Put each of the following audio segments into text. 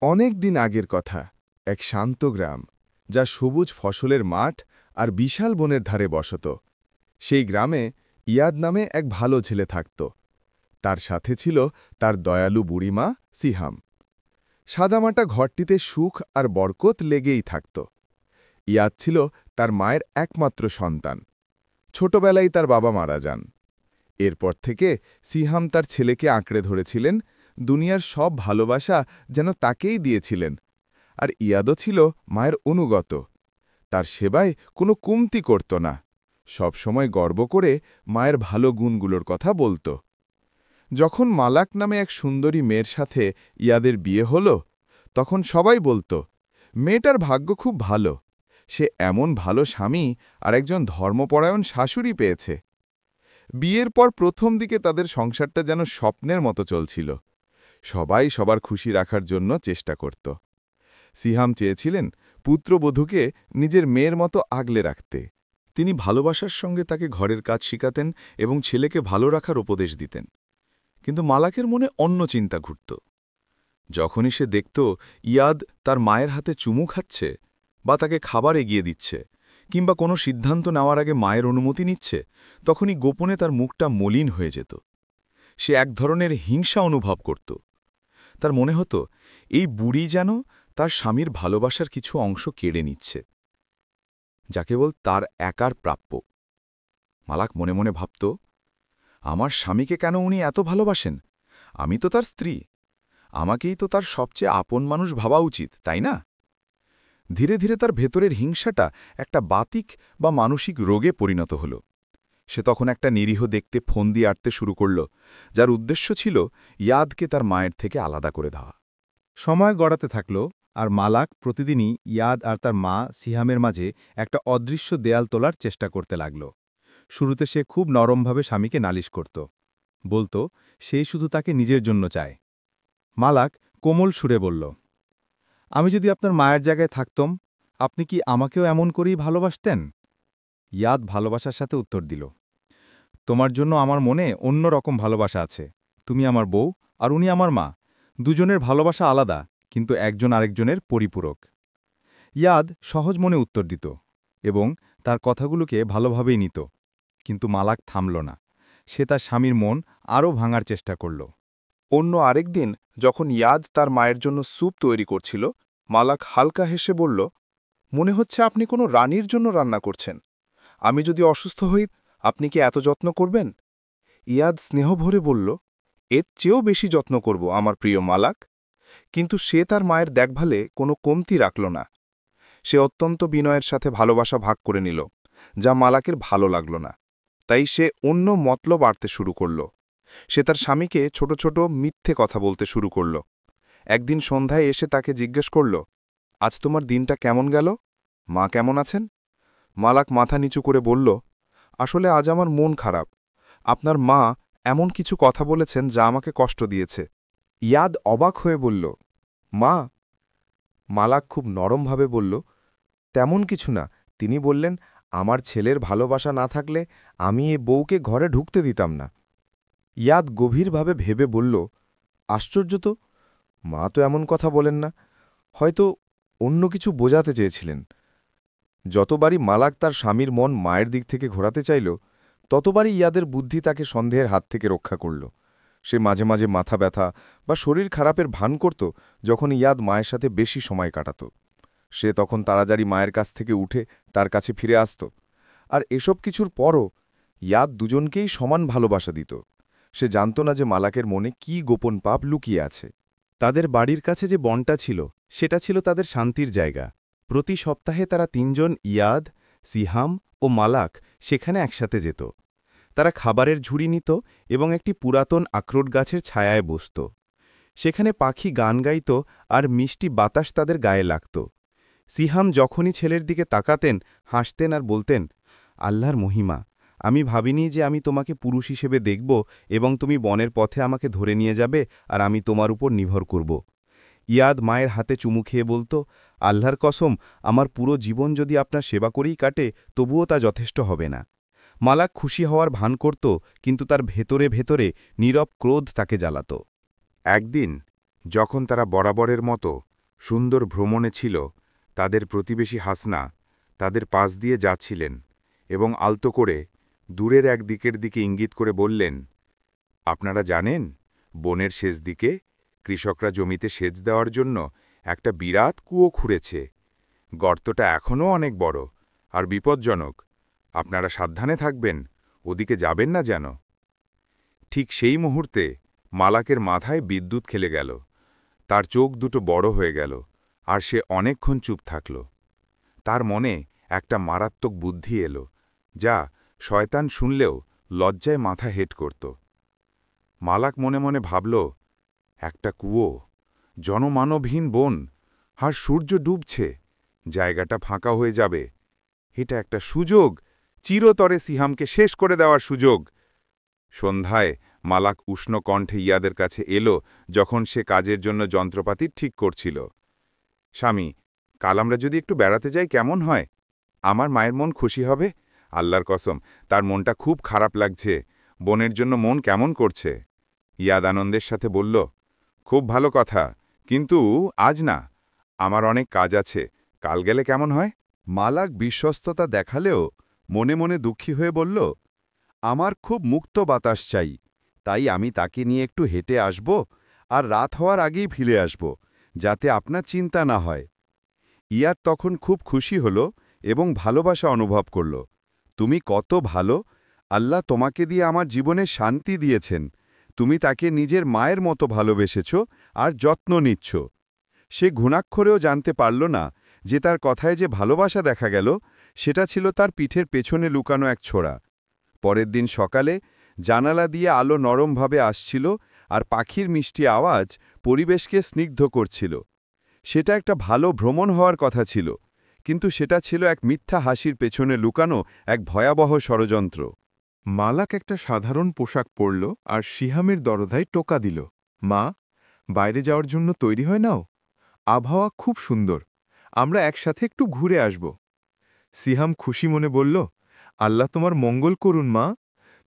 অনেক দিন আগের কথা, এক শান্ত গ্রাম, যা সবুজ ফসলের মাঠ আর বিশাল বনের ধারে বসত। সেই গ্রামে ইয়াদ নামে এক ভালো ছেলে থাকত। তার সাথে ছিল তার দয়ালু বুড়িমা সিহাম। সাদামাটা ঘরটিতে সুখ আর বরকত লেগেই থাকত। ইয়াদ ছিল তার মায়ের একমাত্র সন্তান। ছোটবেলায় তার বাবা মারা যান। এরপর থেকে সিহাম তার ছেলেকে আঁকড়ে ধরেছিলেন, দুনিয়ার সব ভালোবাসা যেন তাকেই দিয়েছিলেন। আর ইয়াদও ছিল মায়ের অনুগত। তার সেবায় কোনো কমতি করত না, সব সময় গর্ব করে মায়ের ভালো গুণগুলোর কথা বলত। যখন মালাক নামে এক সুন্দরী মেয়ের সাথে ইয়াদের বিয়ে হল, তখন সবাই বলত, মেয়েটার ভাগ্য খুব ভালো, সে এমন ভালো স্বামী আর একজন ধর্মপরায়ণ শাশুড়ি পেয়েছে। বিয়ের পর প্রথম দিকে তাদের সংসারটা যেন স্বপ্নের মতো চলছিল। সবাই সবার খুশি রাখার জন্য চেষ্টা করত। সিহাম চেয়েছিলেন পুত্রবধূকে নিজের মেয়ের মতো আগলে রাখতে। তিনি ভালোবাসার সঙ্গে তাকে ঘরের কাজ শিখাতেন এবং ছেলেকে ভালো রাখার উপদেশ দিতেন। কিন্তু মালাকের মনে অন্য চিন্তা ঘুরত। যখনই সে দেখত ইয়াদ তার মায়ের হাতে চুমু খাচ্ছে, বা তাকে খাবার এগিয়ে দিচ্ছে, কিংবা কোনো সিদ্ধান্ত নেওয়ার আগে মায়ের অনুমতি নিচ্ছে, তখনই গোপনে তার মুখটা মলিন হয়ে যেত। সে এক ধরনের হিংসা অনুভব করত। তার মনে হতো এই বুড়ি যেন তার স্বামীর ভালোবাসার কিছু অংশ কেড়ে নিচ্ছে, যা কেবল তার একার প্রাপ্য। মালাক মনে মনে ভাবত, আমার স্বামীকে কেন উনি এত ভালোবাসেন? আমি তো তার স্ত্রী, আমাকেই তো তার সবচেয়ে আপন মানুষ ভাবা উচিত, তাই না? ধীরে ধীরে তার ভেতরের হিংসাটা একটা বাতিক বা মানসিক রোগে পরিণত হল। সে তখন একটা নিরীহ দেখতে ফন্দি আঁটতে শুরু করল, যার উদ্দেশ্য ছিল ইয়াদকে তার মায়ের থেকে আলাদা করে দেওয়া। সময় গড়াতে থাকল, আর মালাক প্রতিদিনই ইয়াদ আর তার মা সিহামের মাঝে একটা অদৃশ্য দেয়াল তোলার চেষ্টা করতে লাগল। শুরুতে সে খুব নরমভাবে স্বামীকে নালিশ করত, বলত সেই শুধু তাকে নিজের জন্য চায়। মালাক কোমল সুরে বলল, আমি যদি আপনার মায়ের জায়গায় থাকতাম, আপনি কি আমাকেও এমন করেই ভালোবাসতেন? ইয়াদ ভালোবাসার সাথে উত্তর দিল, তোমার জন্য আমার মনে অন্য রকম ভালোবাসা আছে। তুমি আমার বউ, আর উনি আমার মা। দুজনের ভালোবাসা আলাদা, কিন্তু একজন আরেকজনের পরিপূরক। ইয়াদ সহজ মনে উত্তর দিত এবং তার কথাগুলোকে ভালোভাবেই নিত। কিন্তু মালাক থামল না। সে তার স্বামীর মন আরও ভাঙার চেষ্টা করল। অন্য আরেক দিন যখন ইয়াদ তার মায়ের জন্য স্যুপ তৈরি করছিল, মালাক হালকা হেসে বলল, মনে হচ্ছে আপনি কোনো রানীর জন্য রান্না করছেন। আমি যদি অসুস্থ হই, আপনি কি এত যত্ন করবেন? ইয়াদ স্নেহভরে বলল, এর চেয়েও বেশি যত্ন করব আমার প্রিয় মালাক। কিন্তু সে তার মায়ের দেখভালে কোনো কমতি রাখল না। সে অত্যন্ত বিনয়ের সাথে ভালোবাসা ভাগ করে নিল, যা মালাকের ভালো লাগল না। তাই সে অন্য মতলব বাড়তে শুরু করল। সে তার স্বামীকে ছোট ছোট মিথ্যে কথা বলতে শুরু করল। একদিন সন্ধ্যায় এসে তাকে জিজ্ঞেস করল, আজ তোমার দিনটা কেমন গেল? মা কেমন আছেন? মালাক মাথা নিচু করে বলল, আসলে আজ আমার মন খারাপ। আপনার মা এমন কিছু কথা বলেছেন যা আমাকে কষ্ট দিয়েছে। ইয়াদ অবাক হয়ে বলল, মা? মালাক খুব নরমভাবে বলল, তেমন কিছু না। তিনি বললেন, আমার ছেলের ভালোবাসা না থাকলে আমি এ বউকে ঘরে ঢুকতে দিতাম না। ইয়াদ গভীরভাবে ভেবে বলল, আশ্চর্য তো, মা তো এমন কথা বলেন না। হয়তো অন্য কিছু বোঝাতে চেয়েছিলেন। যতবারই মালাক তার স্বামীর মন মায়ের দিক থেকে ঘোরাতে চাইল, ততবারই ইয়াদের বুদ্ধি তাকে সন্দেহের হাত থেকে রক্ষা করল। সে মাঝে মাঝে মাথা ব্যথা বা শরীর খারাপের ভান করত যখন ইয়াদ মায়ের সাথে বেশি সময় কাটাত। সে তখন তাড়াতাড়ি মায়ের কাছ থেকে উঠে তার কাছে ফিরে আসত। আর এসব কিছুর পরও ইয়াদ দুজনকেই সমান ভালোবাসা দিত। সে জানত না যে মালাকের মনে কি গোপন পাপ লুকিয়ে আছে। তাদের বাড়ির কাছে যে বনটা ছিল, সেটা ছিল তাদের শান্তির জায়গা। প্রতি সপ্তাহে তারা তিনজন, ইয়াদ, সিহাম ও মালাক, সেখানে একসাথে যেত। তারা খাবারের ঝুড়ি নিত এবং একটি পুরাতন আখরোট গাছের ছায়ায় বসত। সেখানে পাখি গান গাইত আর মিষ্টি বাতাস তাদের গায়ে লাগত। সিহাম যখনই ছেলের দিকে তাকাতেন, হাসতেন আর বলতেন, আল্লাহর মহিমা, আমি ভাবিনি যে আমি তোমাকে পুরুষ হিসেবে দেখব এবং তুমি বনের পথে আমাকে ধরে নিয়ে যাবে আর আমি তোমার উপর নির্ভর করব। ইয়াদ মায়ের হাতে চুমু খেয়ে বলত, আল্লাহর কসম, আমার পুরো জীবন যদি আপনার সেবা করেই কাটে, তবুও তা যথেষ্ট হবে না। মালাক খুশি হওয়ার ভান করত, কিন্তু তার ভেতরে নীরব ক্রোধ তাকে জ্বালাত। একদিন যখন তারা বরাবরের মতো সুন্দর ভ্রমণে ছিল তাদের প্রতিবেশী হাসনা তাদের পাশ দিয়ে যাচ্ছিলেন এবং আলতো করে দূরের এক দিকের দিকে ইঙ্গিত করে বললেন, আপনারা জানেন, বনের শেষ দিকে কৃষকরা জমিতে সেচ দেওয়ার জন্য একটা বিরাট কুয়ো খুঁড়েছে। গর্তটা এখনও অনেক বড় আর বিপজ্জনক। আপনারা সাবধানে থাকবেন, ওদিকে যাবেন না যেন। ঠিক সেই মুহূর্তে মালাকের মাথায় বিদ্যুৎ খেলে গেল। তার চোখ দুটো বড় হয়ে গেল আর সে অনেকক্ষণ চুপ থাকল। তার মনে একটা মারাত্মক বুদ্ধি এলো, যা শয়তান শুনলেও লজ্জায় মাথা হেঁট করত। মালাক মনে মনে ভাবল, একটা কুয়ো, জনমানবহীন বন, আর সূর্য ডুবছে, জায়গাটা ফাঁকা হয়ে যাবে। এটা একটা সুযোগ, চিরতরে সিহামকে শেষ করে দেওয়ার সুযোগ। সন্ধ্যায় মালাক উষ্ণ কণ্ঠে ইয়াদের কাছে এলো যখন সে কাজের জন্য যন্ত্রপাতি ঠিক করছিল। স্বামী, কাল আমরা যদি একটু বেড়াতে যাই কেমন হয়? আমার মায়ের মন খুশি হবে। আল্লাহর কসম, তার মনটা খুব খারাপ লাগছে। বোনের জন্য মন কেমন করছে। ইয়াদ আনন্দের সাথে বলল, খুব ভালো কথা, কিন্তু আজ না, আমার অনেক কাজ আছে, কাল গেলে কেমন হয়? মালাক বিশ্বস্ততা দেখালেও মনে মনে দুঃখী হয়ে বলল, আমার খুব মুক্ত বাতাস চাই, তাই আমি তাকে নিয়ে একটু হেঁটে আসব আর রাত হওয়ার আগেই ফিরে আসব, যাতে আপনার চিন্তা না হয়। ইয়াদ তখন খুব খুশি হল এবং ভালোবাসা অনুভব করল। তুমি কত ভালো, আল্লাহ তোমাকে দিয়ে আমার জীবনে শান্তি দিয়েছেন। তুমি তাকে নিজের মায়ের মতো ভালোবেসেছ আর যত্ন নিচ্ছ। সে ঘুণাক্ষরেও জানতে পারল না যে তার কথায় যে ভালোবাসা দেখা গেল, সেটা ছিল তার পিঠের পেছনে লুকানো এক ছোরা। পরের দিন সকালে জানালা দিয়ে আলো নরমভাবে আসছিল আর পাখির মিষ্টি আওয়াজ পরিবেশকে স্নিগ্ধ করছিল। সেটা একটা ভালো ভ্রমণ হওয়ার কথা ছিল, কিন্তু সেটা ছিল এক মিথ্যা হাসির পেছনে লুকানো এক ভয়াবহ ষড়যন্ত্র। মালাক একটা সাধারণ পোশাক পরল আর সিহামের দরজায় টোকা দিল। মা, বাইরে যাওয়ার জন্য তৈরি হয় নাও। আবহাওয়া খুব সুন্দর, আমরা একসাথে একটু ঘুরে আসব। সিহাম খুশি মনে বলল, আল্লাহ তোমার মঙ্গল করুন মা,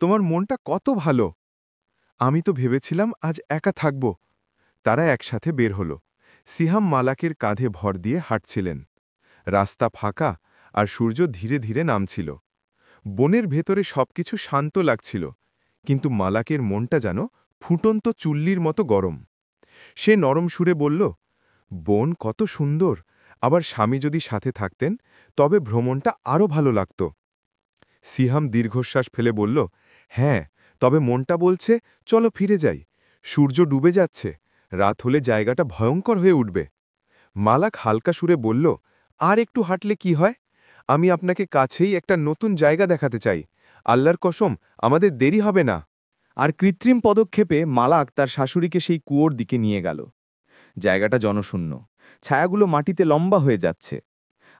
তোমার মনটা কত ভালো। আমি তো ভেবেছিলাম আজ একা থাকব। তারা একসাথে বের হল। সিহাম মালাকের কাঁধে ভর দিয়ে হাঁটছিলেন। রাস্তা ফাঁকা আর সূর্য ধীরে ধীরে নামছিল। বনের ভেতরে সবকিছু শান্ত লাগছিল, কিন্তু মালাকের মনটা যেন ফুটন্ত চুল্লির মতো গরম। সে নরম সুরে বলল, বন কত সুন্দর, আবার স্বামী যদি সাথে থাকতেন তবে ভ্রমণটা আরও ভালো লাগত। সিহাম দীর্ঘশ্বাস ফেলে বলল, হ্যাঁ, তবে মনটা বলছে চলো ফিরে যাই। সূর্য ডুবে যাচ্ছে, রাত হলে জায়গাটা ভয়ঙ্কর হয়ে উঠবে। মালাক হালকা সুরে বলল, আর একটু হাঁটলে কি হয়? আমি আপনাকে কাছেই একটা নতুন জায়গা দেখাতে চাই। আল্লাহর কসম, আমাদের দেরি হবে না। আর কৃত্রিম পদক্ষেপে মালাক তার শাশুড়িকে সেই কুয়োর দিকে নিয়ে গেল। জায়গাটা জনশূন্য, ছায়াগুলো মাটিতে লম্বা হয়ে যাচ্ছে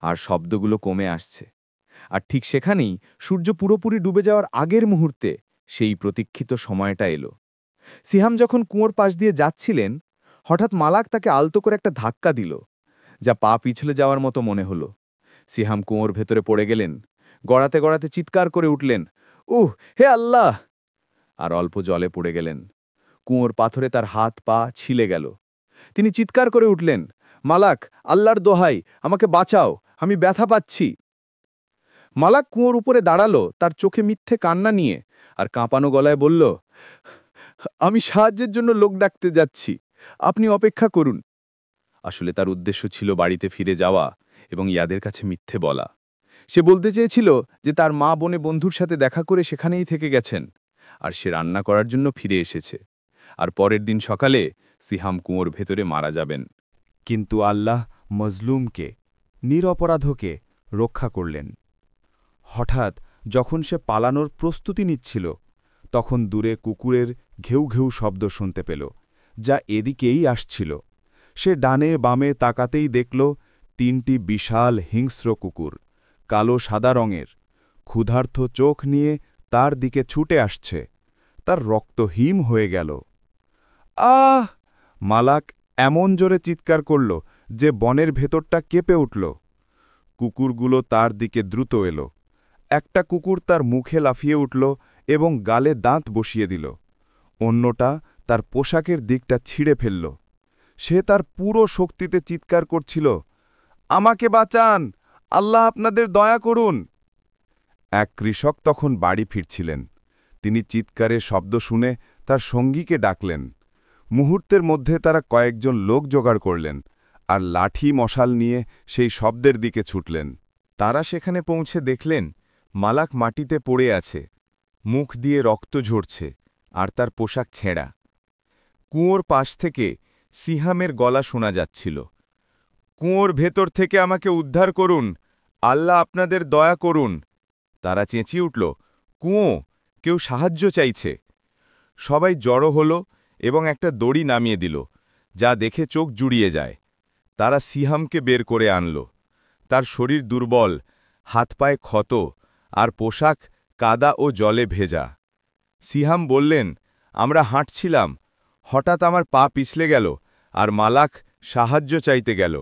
আর শব্দগুলো কমে আসছে। আর ঠিক সেখানেই সূর্য পুরোপুরি ডুবে যাওয়ার আগের মুহূর্তে সেই প্রতীক্ষিত সময়টা এলো। সিহাম যখন কুয়োর পাশ দিয়ে যাচ্ছিলেন, হঠাৎ মালাক তাকে আলতো করে একটা ধাক্কা দিল, যা পা পিছলে যাওয়ার মতো মনে হলো। সিহাম কুয়োর ভেতরে পড়ে গেলেন, গড়াতে গড়াতে চিৎকার করে উঠলেন, উহ, হে আল্লাহ! আর অল্প জলে পড়ে গেলেন। কুয়োর পাথরে তার হাত পা ছিলে গেল। তিনি চিৎকার করে উঠলেন, মালাক, আল্লাহর দোহাই, আমাকে বাঁচাও, আমি ব্যথা পাচ্ছি। মালাক কুয়োর উপরে দাঁড়ালো, তার চোখে মিথ্যে কান্না নিয়ে, আর কাঁপানো গলায় বলল, আমি সাহায্যের জন্য লোক ডাকতে যাচ্ছি, আপনি অপেক্ষা করুন। আসলে তার উদ্দেশ্য ছিল বাড়িতে ফিরে যাওয়া এবং ইয়াদের কাছে মিথ্যে বলা। সে বলতে চেয়েছিল যে তার মা বনে বন্ধুর সাথে দেখা করে সেখানেই থেকে গেছেন, আর সে রান্না করার জন্য ফিরে এসেছে। আর পরের দিন সকালে সিহাম কুয়োর ভেতরে মারা যাবেন। কিন্তু আল্লাহ মজলুমকে, নিরপরাধকে রক্ষা করলেন। হঠাৎ যখন সে পালানোর প্রস্তুতি নিচ্ছিল, তখন দূরে কুকুরের ঘেউ ঘেউ শব্দ শুনতে পেল, যা এদিকেই আসছিল। সে ডানে বামে তাকাতেই দেখল ৩টি বিশাল হিংস্র কুকুর, কালো সাদা রঙের, ক্ষুধার্ত চোখ নিয়ে তার দিকে ছুটে আসছে। তার রক্ত হিম হয়ে গেল। আহ! মালাক এমন জোরে চিৎকার করল যে বনের ভেতরটা কেঁপে উঠল। কুকুরগুলো তার দিকে দ্রুত এলো। একটা কুকুর তার মুখে লাফিয়ে উঠল এবং গালে দাঁত বসিয়ে দিল। অন্যটা তার পোশাকের দিকটা ছিঁড়ে ফেলল। সে তার পুরো শক্তিতে চিৎকার করছিল, আমাকে বাঁচান, আল্লাহ আপনাদের দয়া করুন। এক কৃষক তখন বাড়ি ফিরছিলেন। তিনি চিৎকারের শব্দ শুনে তার সঙ্গীকে ডাকলেন। মুহূর্তের মধ্যে তারা কয়েকজন লোক জোগাড় করলেন আর লাঠি মশাল নিয়ে সেই শব্দের দিকে ছুটলেন। তারা সেখানে পৌঁছে দেখলেন মালাক মাটিতে পড়ে আছে, মুখ দিয়ে রক্ত ঝরছে আর তার পোশাক ছেঁড়া। কুয়োর পাশ থেকে সিহামের গলা শোনা যাচ্ছিল, কুয়োর ভেতর থেকে আমাকে উদ্ধার করুন, আল্লাহ আপনাদের দয়া করুন। তারা চেঁচিয়ে উঠল, কুয়ো, কেউ সাহায্য চাইছে। সবাই জড়ো হল এবং একটা দড়ি নামিয়ে দিল, যা দেখে চোখ জুড়িয়ে যায়। তারা সিহামকে বের করে আনল। তার শরীর দুর্বল, হাত পায়ে ক্ষত আর পোশাক কাদা ও জলে ভেজা। সিহাম বললেন, আমরা হাঁটছিলাম, হঠাৎ আমার পা পিছলে গেল আর মালাক সাহায্য চাইতে গেল।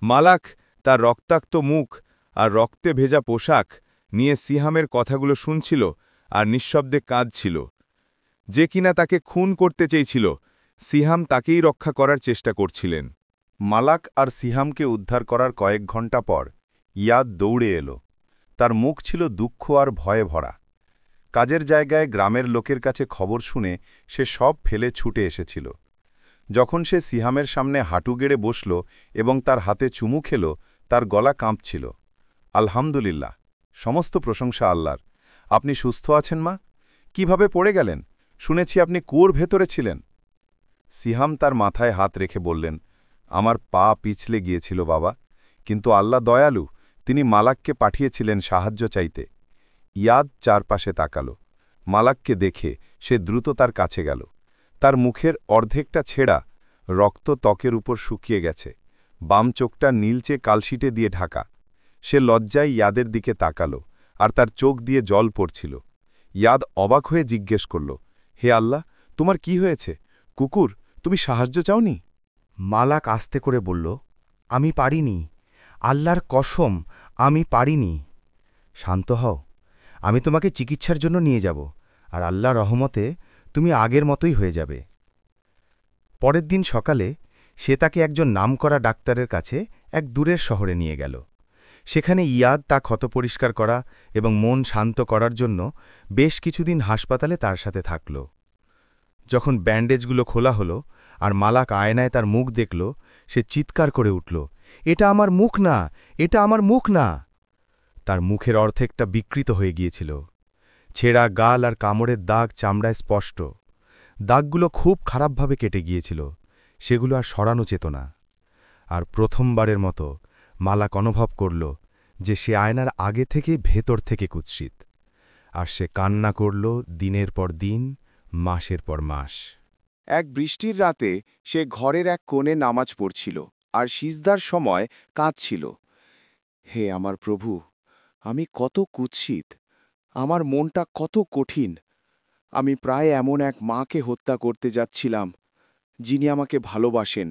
মালাক তার রক্তাক্ত মুখ আর রক্তে ভেজা পোশাক নিয়ে সিহামের কথাগুলো শুনছিল আর নিঃশব্দে কাঁদছিল। যে কিনা তাকে খুন করতে চেয়েছিল, সিহাম তাকেই রক্ষা করার চেষ্টা করছিলেন। মালাক আর সিহামকে উদ্ধার করার কয়েক ঘণ্টা পর ইয়াদ দৌড়ে এলো। তার মুখ ছিল দুঃখ আর ভয়ে ভরা। কাজের জায়গায় গ্রামের লোকের কাছে খবর শুনে সে সব ফেলে ছুটে এসেছিল। যখন সে সিহামের সামনে হাঁটু গেড়ে বসল এবং তার হাতে চুমু খেল, তার গলা কাঁপছিল। আলহামদুলিল্লাহ, সমস্ত প্রশংসা আল্লাহর। আপনি সুস্থ আছেন মা? কিভাবে পড়ে গেলেন? শুনেছি আপনি কুয়োর ভেতরে ছিলেন। সিহাম তার মাথায় হাত রেখে বললেন, আমার পা পিছলে গিয়েছিল বাবা, কিন্তু আল্লাহ দয়ালু, তিনি মালাককে পাঠিয়েছিলেন সাহায্য চাইতে। ইয়াদ চারপাশে তাকাল। মালাককে দেখে সে দ্রুত তার কাছে গেল। তার মুখের অর্ধেকটা ছেঁড়া, রক্ত ত্বকের উপর শুকিয়ে গেছে, বাম চোখটা নীলচে কালশিটে দিয়ে ঢাকা। সে লজ্জায় ইয়াদের দিকে তাকাল আর তার চোখ দিয়ে জল পড়ছিল। ইয়াদ অবাক হয়ে জিজ্ঞেস করল, হে আল্লাহ, তোমার কি হয়েছে? কুকুর, তুমি সাহায্য চাওনি? মালাক আস্তে করে বলল, আমি পারিনি, আল্লাহর কসম, আমি পারিনি। শান্ত হও, আমি তোমাকে চিকিৎসার জন্য নিয়ে যাব, আর আল্লাহর রহমতে তুমি আগের মতোই হয়ে যাবে। পরের দিন সকালে সে তাকে একজন নামকরা ডাক্তারের কাছে এক দূরের শহরে নিয়ে গেল। সেখানে ইয়াদ তা ক্ষত পরিষ্কার করা এবং মন শান্ত করার জন্য বেশ কিছুদিন হাসপাতালে তার সাথে থাকল। যখন ব্যান্ডেজগুলো খোলা হলো আর মালাক আয়নায় তার মুখ দেখল, সে চিৎকার করে উঠল, এটা আমার মুখ না, এটা আমার মুখ না। তার মুখের অর্ধেকটা বিকৃত হয়ে গিয়েছিল। ছেঁড়া গাল আর কামড়ের দাগ চামড়ায় স্পষ্ট। দাগগুলো খুব খারাপভাবে কেটে গিয়েছিল, সেগুলো আর সরানো যেত না। আর প্রথমবারের মতো মালাক অনুভব করল যে সে আয়নার আগে থেকেই ভেতর থেকে কুৎসিত। আর সে কান্না করল দিনের পর দিন, মাসের পর মাস। এক বৃষ্টির রাতে সে ঘরের এক কোণে নামাজ পড়ছিল আর সিজদার সময় কাঁদছিল। হে আমার প্রভু, আমি কত কুৎসিত, আমার মনটা কত কঠিন। আমি প্রায় এমন এক মাকে হত্যা করতে যাচ্ছিলাম যিনি আমাকে ভালোবাসেন,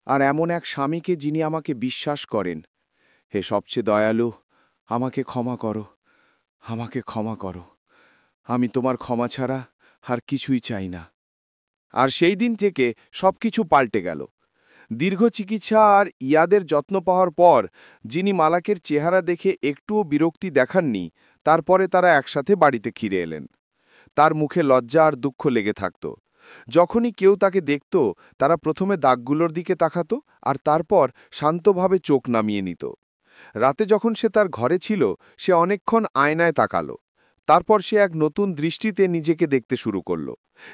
আর এমন এক স্বামীকে যিনি আমাকে বিশ্বাস করেন। হে সবচেয়ে দয়ালু, আমাকে ক্ষমা করো, আমাকে ক্ষমা করো। আমি তোমার ক্ষমা ছাড়া আর কিছুই চাই না। আর সেই দিন থেকে সবকিছু পাল্টে গেল। দীর্ঘ চিকিৎসা আর ইয়াদের যত্ন পাওয়ার পর, যিনি মালাকের চেহারা দেখে একটুও বিরক্তি দেখাননি, তারপরে তারা একসাথে বাড়িতে ফিরে এলেন। তার মুখে লজ্জা আর দুঃখ লেগে থাকত। যখনই কেউ তাকে দেখত, তারা প্রথমে দাগগুলোর দিকে তাকাত আর তারপর শান্তভাবে চোখ নামিয়ে নিত। রাতে যখন সে তার ঘরে ছিল, সে অনেকক্ষণ আয়নায় তাকাল। তারপর সে এক নতুন দৃষ্টিতে নিজেকে দেখতে শুরু করল,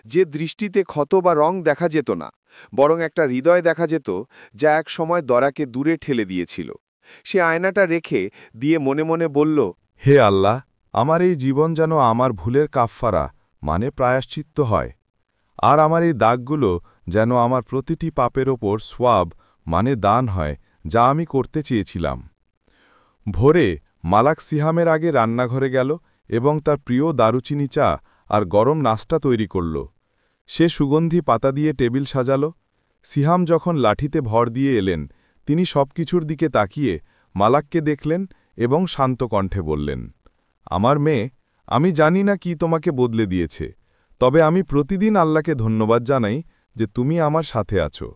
যে দৃষ্টিতে ক্ষত বা রং দেখা যেত না, বরং একটা হৃদয় দেখা যেত যা এক সময় দরাকে দূরে ঠেলে দিয়েছিল। সে আয়নাটা রেখে দিয়ে মনে মনে বলল, হে আল্লাহ, আমার এই জীবন যেন আমার ভুলের কাফফারা মানে প্রায়শ্চিত্ত হয়, আর আমার এই দাগগুলো যেন আমার প্রতিটি পাপের ওপর সোয়াব মানে দান হয়, যা আমি করতে চেয়েছিলাম। ভোরে মালাক সিহামের আগে রান্নাঘরে গেল এবং তার প্রিয় দারুচিনি চা আর গরম নাস্তা তৈরি করল। সে সুগন্ধি পাতা দিয়ে টেবিল সাজাল। সিহাম যখন লাঠিতে ভর দিয়ে এলেন, তিনি সবকিছুর দিকে তাকিয়ে মালাককে দেখলেন এবং শান্ত কণ্ঠে বললেন, আমার মেয়ে, আমি জানি না কি তোমাকে বদলে দিয়েছে, তবে আমি প্রতিদিন আল্লাহকে ধন্যবাদ জানাই যে তুমি আমার সাথে আছো।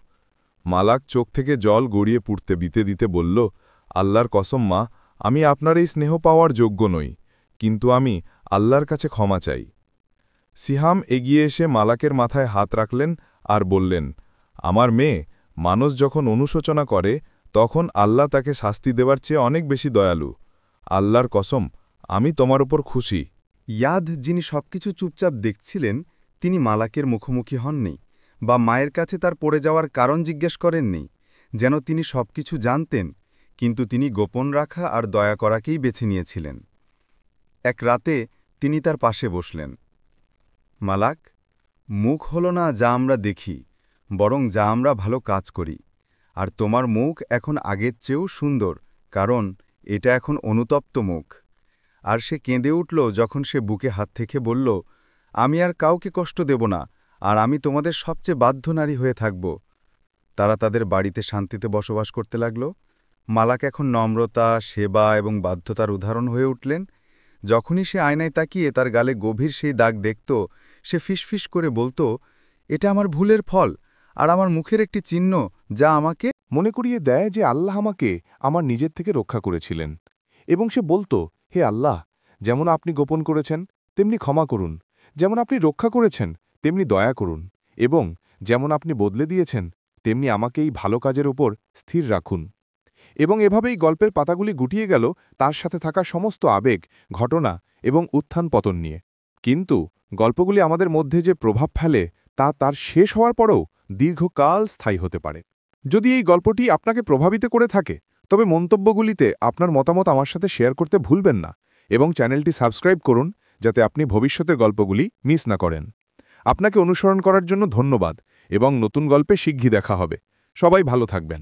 মালাক চোখ থেকে জল গড়িয়ে পুড়তে দিতে বলল, আল্লাহর কসম মা, আমি আপনার এই স্নেহ পাওয়ার যোগ্য নই, কিন্তু আমি আল্লাহর কাছে ক্ষমা চাই। সিহাম এগিয়ে এসে মালাকের মাথায় হাত রাখলেন আর বললেন, আমার মেয়ে, মানুষ যখন অনুশোচনা করে তখন আল্লাহ তাকে শাস্তি দেওয়ার চেয়ে অনেক বেশি দয়ালু। আল্লাহর কসম, আমি তোমার উপর খুশি। ইয়াদ, যিনি সবকিছু চুপচাপ দেখছিলেন, তিনি মালাকের মুখোমুখি হননি বা মায়ের কাছে তার পড়ে যাওয়ার কারণ জিজ্ঞেস করেননি, যেন তিনি সবকিছু জানতেন, কিন্তু তিনি গোপন রাখা আর দয়া করাকেই বেছে নিয়েছিলেন। এক রাতে তিনি তার পাশে বসলেন। মালাক, মুখ হল না যা আমরা দেখি, বরং যা আমরা ভালো কাজ করি, আর তোমার মুখ এখন আগের চেয়েও সুন্দর, কারণ এটা এখন অনুতপ্ত মুখ। আর সে কেঁদে উঠল যখন সে বুকে হাত থেকে বলল, আমি আর কাউকে কষ্ট দেব না, আর আমি তোমাদের সবচেয়ে বাধ্য নারী হয়ে থাকব। তারা তাদের বাড়িতে শান্তিতে বসবাস করতে লাগল। মালাক এখন নম্রতা, সেবা এবং বাধ্যতার উদাহরণ হয়ে উঠলেন। যখনই সে আয়নায় তাকিয়ে তার গালে গভীর সেই দাগ দেখত, সে ফিসফিস করে বলতো, এটা আমার ভুলের ফল, আর আমার মুখের একটি চিহ্ন যা আমাকে মনে করিয়ে দেয় যে আল্লাহ আমাকে আমার নিজের থেকে রক্ষা করেছিলেন। এবং সে বলতো, হে আল্লাহ, যেমন আপনি গোপন করেছেন তেমনি ক্ষমা করুন, যেমন আপনি রক্ষা করেছেন তেমনি দয়া করুন, এবং যেমন আপনি বদলে দিয়েছেন তেমনি আমাকে এই ভালো কাজের ওপর স্থির রাখুন। এবং এভাবেই গল্পের পাতাগুলি গুটিয়ে গেল তার সাথে থাকা সমস্ত আবেগ, ঘটনা এবং উত্থান পতন নিয়ে। কিন্তু গল্পগুলি আমাদের মধ্যে যে প্রভাব ফেলে তা তার শেষ হওয়ার পরেও দীর্ঘকাল স্থায়ী হতে পারে। যদি এই গল্পটি আপনাকে প্রভাবিত করে থাকে, তবে মন্তব্যগুলিতে আপনার মতামত আমার সাথে শেয়ার করতে ভুলবেন না, এবং চ্যানেলটি সাবস্ক্রাইব করুন যাতে আপনি ভবিষ্যতের গল্পগুলি মিস না করেন। আপনাকে অনুসরণ করার জন্য ধন্যবাদ, এবং নতুন গল্পে শিগগিরই দেখা হবে। সবাই ভালো থাকবেন।